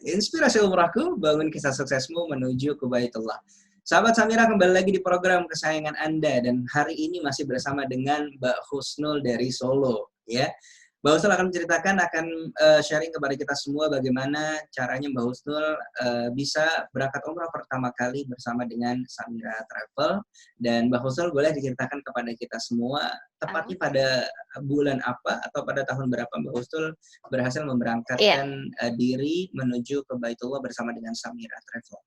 Inspirasi umrahku, bangun kisah suksesmu menuju ke Baitullah. Sahabat Samira, kembali lagi di program kesayangan Anda, dan hari ini masih bersama dengan Mbak Husnul dari Solo, ya. Mbak Husnul akan menceritakan, akan sharing kepada kita semua bagaimana caranya Mbak Husnul bisa berangkat umrah pertama kali bersama dengan Samira Travel. Dan Mbak Husnul boleh diceritakan kepada kita semua tepatnya pada bulan apa atau pada tahun berapa Mbak Husnul berhasil memberangkatkan diri menuju ke Baitullah bersama dengan Samira Travel.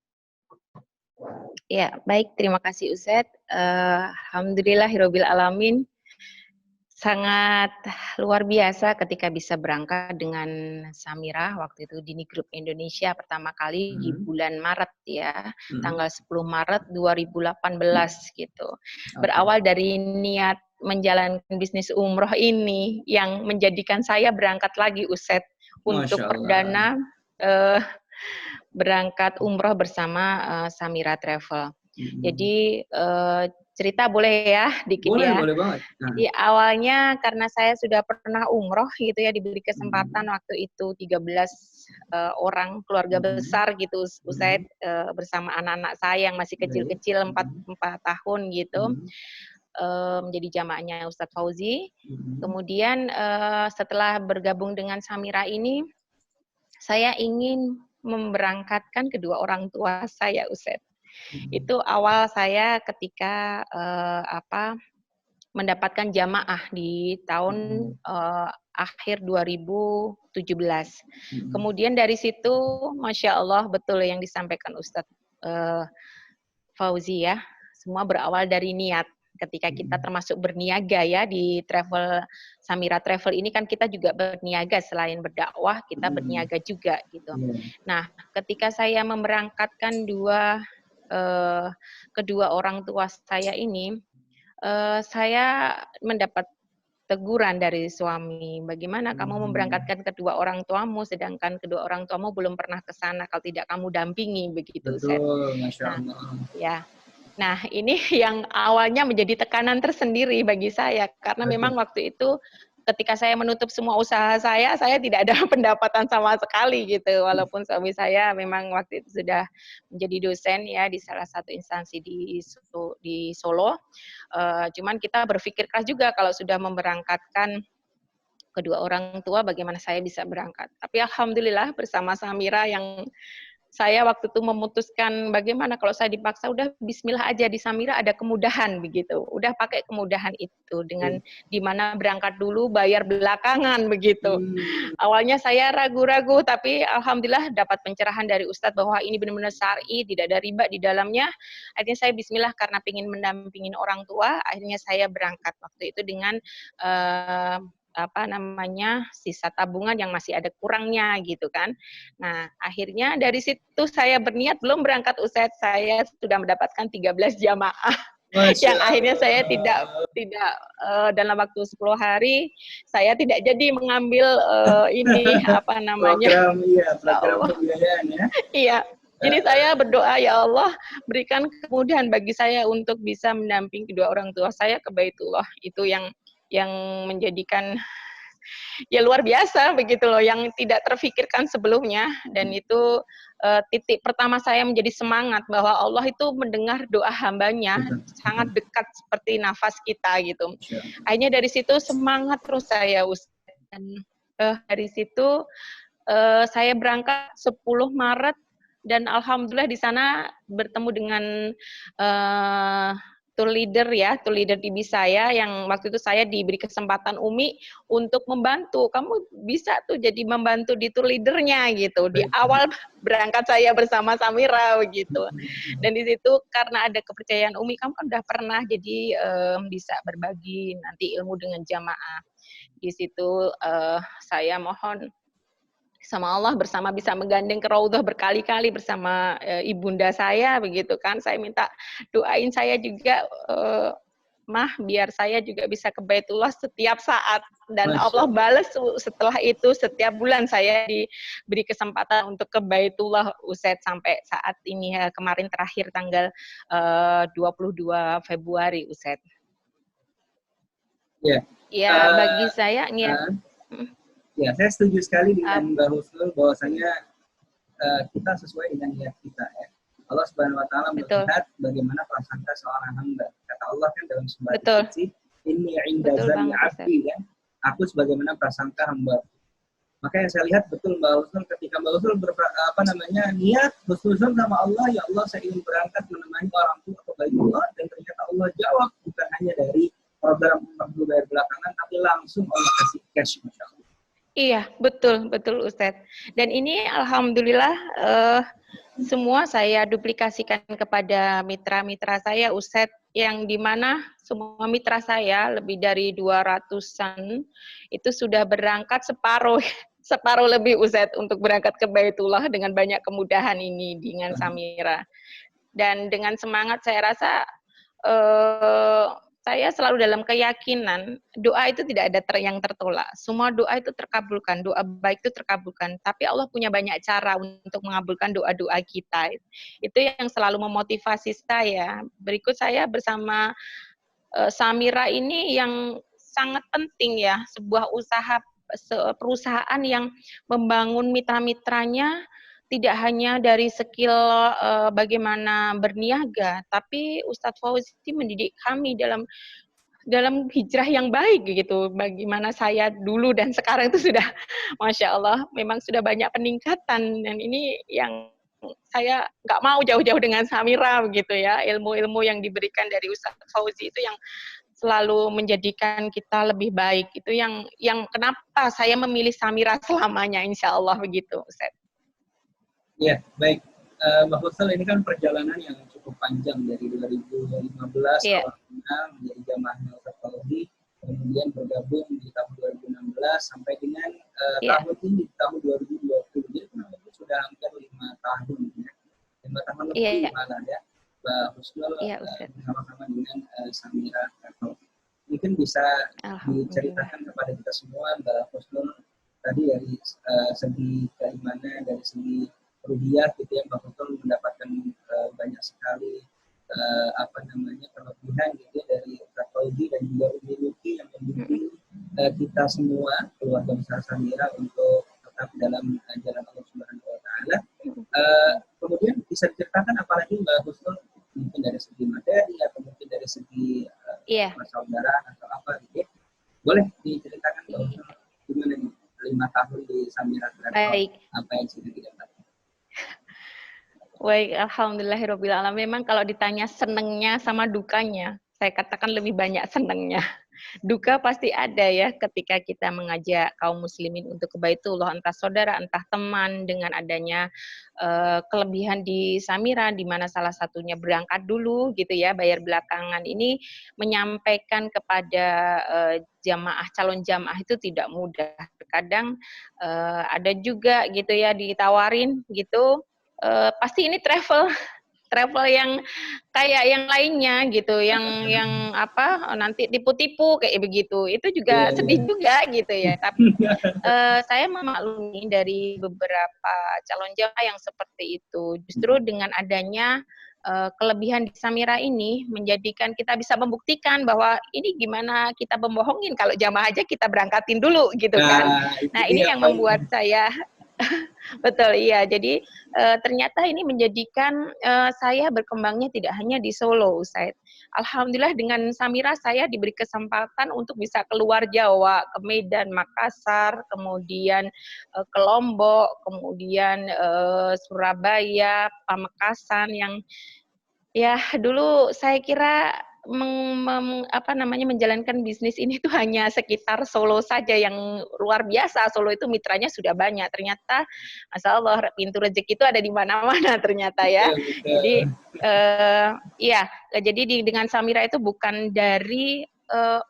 Ya, baik. Terima kasih Ustadz. Alhamdulillahirabbil alamin. Sangat luar biasa ketika bisa berangkat dengan Samira waktu itu di Grup Indonesia pertama kali di bulan Maret ya, tanggal 10 Maret 2018 gitu. Berawal dari niat menjalankan bisnis umroh ini yang menjadikan saya berangkat lagi Ustadz untuk perdana berangkat umroh bersama Samira Travel. Jadi cerita boleh ya dikit boleh, ya. Boleh banget. Jadi awalnya karena saya sudah pernah umroh gitu ya, diberi kesempatan waktu itu 13 orang keluarga besar gitu Ustadz bersama anak-anak saya yang masih kecil-kecil 4 tahun gitu. Menjadi jamaahnya Ustadz Fauzi. Kemudian setelah bergabung dengan Samira ini, saya ingin memberangkatkan kedua orang tua saya Ustadz. Itu awal saya ketika mendapatkan jamaah di tahun akhir 2017. Kemudian dari situ, Masya Allah, betul yang disampaikan Ustadz Fauzi ya, semua berawal dari niat. Ketika kita termasuk berniaga ya di travel Samira Travel ini kan kita juga berniaga, selain berdakwah kita berniaga juga gitu. Nah, ketika saya memberangkatkan kedua orang tua saya ini, saya mendapat teguran dari suami, bagaimana kamu memberangkatkan kedua orang tuamu sedangkan kedua orang tuamu belum pernah ke sana, kalau tidak kamu dampingi begitu. Betul, Masya Allah. Ya. Nah, ini yang awalnya menjadi tekanan tersendiri bagi saya karena memang waktu itu ketika saya menutup semua usaha saya tidak ada pendapatan sama sekali gitu. Walaupun suami saya memang waktu itu sudah menjadi dosen ya di salah satu instansi di Solo. Cuman kita berpikir keras juga kalau sudah memberangkatkan kedua orang tua bagaimana saya bisa berangkat. Tapi alhamdulillah bersama Samira yang saya waktu itu memutuskan bagaimana kalau saya dipaksa, udah bismillah aja di Samira ada kemudahan begitu. Udah pakai kemudahan itu dengan dimana berangkat dulu bayar belakangan begitu. Awalnya saya ragu-ragu tapi alhamdulillah dapat pencerahan dari Ustadz bahwa ini benar-benar syar'i, tidak ada riba di dalamnya. Akhirnya saya bismillah karena ingin mendampingin orang tua, akhirnya saya berangkat waktu itu dengan sisa tabungan yang masih ada kurangnya gitu kan. Nah, akhirnya dari situ saya berniat belum berangkat Ustadz, saya sudah mendapatkan 13 jamaah. Yang akhirnya saya tidak dalam waktu 10 hari saya tidak jadi mengambil program pembiayaan ya. Iya. Jadi saya berdoa, ya Allah berikan kemudahan bagi saya untuk bisa mendampingi kedua orang tua saya ke Baitullah. Itu yang menjadikan ya luar biasa begitu loh, yang tidak terfikirkan sebelumnya. Dan itu titik pertama saya menjadi semangat bahwa Allah itu mendengar doa hambanya sangat dekat seperti nafas kita gitu. Akhirnya dari situ semangat terus saya dan dari situ saya berangkat 10 Maret dan alhamdulillah di sana bertemu dengan tour leader DB saya yang waktu itu saya diberi kesempatan Umi untuk membantu. Kamu bisa tuh jadi membantu di tour leadernya gitu. Di awal berangkat saya bersama Samira begitu. Dan di situ karena ada kepercayaan Umi, kamu kan udah pernah jadi bisa berbagi nanti ilmu dengan jamaah. Di situ saya mohon sama Allah bersama bisa menggandeng ke Raudhah berkali-kali bersama ibunda saya begitu kan. Saya minta doain saya juga Mah biar saya juga bisa ke Baitullah setiap saat, dan Allah balas setelah itu setiap bulan saya diberi kesempatan untuk ke Baitullah Ustadz sampai saat ini kemarin terakhir tanggal 22 Februari Ustadz. Ya. Ya bagi saya ya saya setuju sekali dengan Mbak Husnul bahwasanya kita sesuai dengan niat kita ya. Allah Subhanahu wa taala melihat bagaimana prasangka seorang hamba. Kata Allah kan dalam sebuah hadis, inni 'inda zanni 'abdi ya. Aku sebagaimana prasangka hamba. Maka yang saya lihat betul Mbak Husnul ketika Mbak Husnul niat husnuzon sama Allah, ya Allah saya ingin berangkat menemani orang tua ke Baitullah, dan ternyata Allah jawab bukan hanya dari program bayar belakangan, tapi langsung Allah kasih cash, Masya Allah. Iya, betul Ustadz. Dan ini alhamdulillah semua saya duplikasikan kepada mitra-mitra saya Ustadz, yang dimana semua mitra saya lebih dari 200-an itu sudah berangkat separuh lebih Ustadz untuk berangkat ke Baitullah dengan banyak kemudahan ini dengan Samira. Dan dengan semangat saya rasa saya selalu dalam keyakinan doa itu tidak ada yang tertolak. Semua doa itu terkabulkan, doa baik itu terkabulkan. Tapi Allah punya banyak cara untuk mengabulkan doa-doa kita. Itu yang selalu memotivasi saya. Berikut saya bersama Samira ini yang sangat penting ya, sebuah perusahaan yang membangun mitra-mitranya tidak hanya dari skill bagaimana berniaga, tapi Ustadz Fauzi mendidik kami dalam hijrah yang baik gitu. Bagaimana saya dulu dan sekarang itu sudah, Masya Allah, memang sudah banyak peningkatan. Dan ini yang saya nggak mau jauh-jauh dengan Samira begitu ya. Ilmu-ilmu yang diberikan dari Ustadz Fauzi itu yang selalu menjadikan kita lebih baik. Itu yang kenapa saya memilih Samira selamanya, insya Allah begitu, Ustadz. Ya, baik. Mbak Husnul, ini kan perjalanan yang cukup panjang dari 2015 awal kenal menjadi jamaahnya Ustadz Fauzi, kemudian bergabung di tahun 2016 sampai dengan tahun ini, tahun 2020. Jadi kurang lebih sudah hampir 5 tahun ya. 5 tahun lebih malah ya. Mbak Husnul bersama-sama dengan Samira. Mungkin bisa diceritakan kepada kita semua Mbak Husnul tadi dari segi keimanan, dari segi rupiah gitu ya, Mbak Husnul mendapatkan banyak sekali kelebihan gitu ya, dari Ustadz Fauzi dan juga Umi Luki yang membimbing kita semua keluarga besar Samira untuk tetap dalam jalan Allah Subhanahu wa taala. Kemudian bisa diceritakan apalagi Mbak Husnul, mungkin dari segi materi atau mungkin dari segi persaudaraan atau apa gitu ya. Boleh diceritakan Mbak Husnul gimana nih 5 tahun di Samira Travel, apa yang sudah didapatkan? Baik, alhamdulillahirrahmanirrahim. Memang kalau ditanya senengnya sama dukanya, saya katakan lebih banyak senengnya. Duka pasti ada ya ketika kita mengajak kaum muslimin untuk ke Baitullah, entah saudara, entah teman, dengan adanya kelebihan di Samira, di mana salah satunya berangkat dulu gitu ya, bayar belakangan ini, menyampaikan kepada calon jamaah itu tidak mudah. Terkadang ada juga gitu ya ditawarin gitu, pasti ini travel yang kayak yang lainnya gitu, yang nanti tipu-tipu kayak begitu, itu juga sedih juga gitu ya. Tapi saya memaklumi dari beberapa calon jamaah yang seperti itu. Justru dengan adanya kelebihan di Samira ini menjadikan kita bisa membuktikan bahwa ini gimana kita membohongin kalau jamaah aja kita berangkatin dulu gitu kan. Nah ini yang membuat saya betul, iya. Jadi ternyata ini menjadikan saya berkembangnya tidak hanya di Solo, Ustaz. Alhamdulillah dengan Samira saya diberi kesempatan untuk bisa keluar Jawa, ke Medan, Makassar, kemudian ke Lombok, kemudian Surabaya, Pamekasan, yang ya dulu saya kira menjalankan bisnis ini tuh hanya sekitar Solo saja, yang luar biasa. Solo itu mitranya sudah banyak. Ternyata, Masya Allah, pintu rezeki itu ada di mana-mana ternyata ya. Jadi, jadi dengan Samira itu bukan dari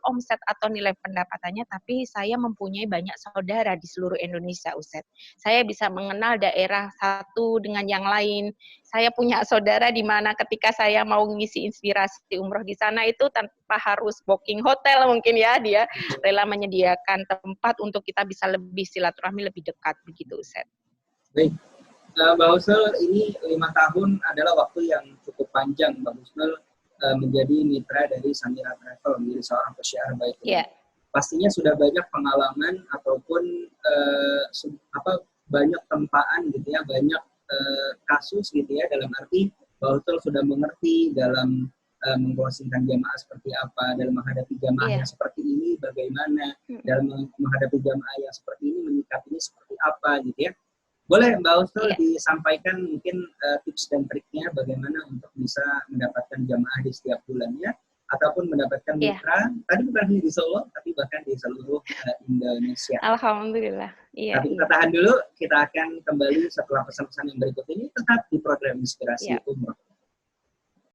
omset atau nilai pendapatannya, tapi saya mempunyai banyak saudara di seluruh Indonesia, Ustaz. Saya bisa mengenal daerah satu dengan yang lain. Saya punya saudara di mana ketika saya mau ngisi inspirasi umroh di sana itu tanpa harus booking hotel mungkin ya, dia rela menyediakan tempat untuk kita bisa lebih silaturahmi lebih dekat begitu, Ustaz. Baik. Mbak Husnul, ini 5 tahun adalah waktu yang cukup panjang Mbak Husnul menjadi mitra dari Samira Travel, menjadi seorang pesyiar Baitullah. Pastinya sudah banyak pengalaman ataupun banyak tempaan gitu ya, banyak kasus gitu ya, dalam arti bahwa betul sudah mengerti dalam mengclosingkan jamaah seperti apa, dalam menghadapi jamaah yang seperti ini bagaimana, dalam menghadapi jamaah yang seperti ini menyikapinya seperti apa gitu ya. Boleh Mbak Husnul disampaikan mungkin tips dan triknya bagaimana untuk bisa mendapatkan jamaah di setiap bulannya, ataupun mendapatkan mitra, tadi bukan hanya di Solo, tapi bahkan di seluruh Indonesia. Alhamdulillah. Iya. Tapi kita tahan dulu, kita akan kembali setelah pesan-pesan yang berikut ini, tetap di program Inspirasi Umroh.